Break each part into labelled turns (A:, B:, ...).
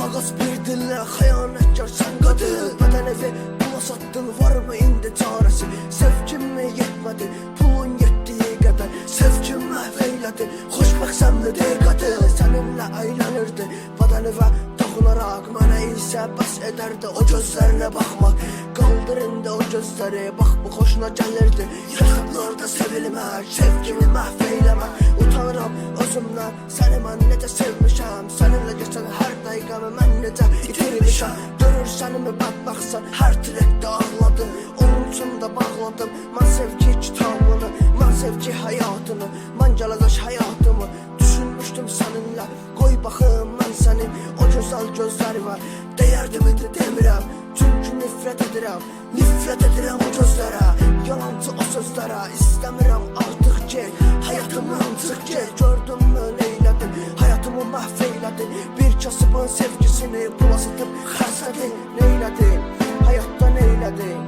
A: Ağız bir dille xəyanetkar sən qadın. Bədən evi pula satdın, var mı indi çarəsi? Sevgin mi yetmədi, pulun yetdiyi qədər. Sevgin məhv eylədi, xoşbəxt səmlidir qadın. Səninlə əylənirdi, bədən evə toxunaraq. Mənə isə bəs edərdi o gözlərinə baxmaq. Qaldır indi o gözləri, bax bu xoşuna gəlirdi. Yaxınlarda sevilmək, sevgini məhv eyləmək. Utanıram özümdən, səni mən necə sevmişəm. Səninlə geçən hər dəqiqəmi mən necə itirmişəm. Görür sənimi bədbəxtsən, hər tiləkdə ağladım. Onun üçün də bağladım mən sevgi kitabını, mən sevgi həyatını, mən gələcək həyatımı. Düşünmüşdüm səninlə, qoy baxım mən sənin o gözəl gözlərimə. Deyərdim indi demirəm, çünki nifrət edirəm. Nifrət edirəm o gözlərə, yalancı o sözlərə. İstəmirəm artıq get, həyatımdan çıx get. Gördünmü neylədin, həyatımı məhv eylədin. Bir kasıbın sevgisini pula satıb xərclədin. Neylədin, həyatda neylədin?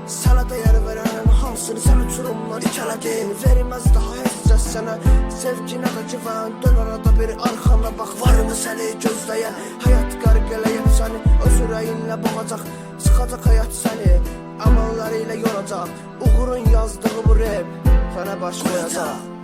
A: Sənə dəyər verən hansını sən uçurumdan ikələdin. Verməz daha heç kəs sənə sevginə də güvən. Dön arada bir arxana bax, varmı səni gözləyən? Həyat qərq eləyib səni, öz ürəyinlə boğacaq. Sıxacaq həyat səni, əməlləri ilə yoracaq. Uğurun yazdığı bu rap sənə baş qoyacaq.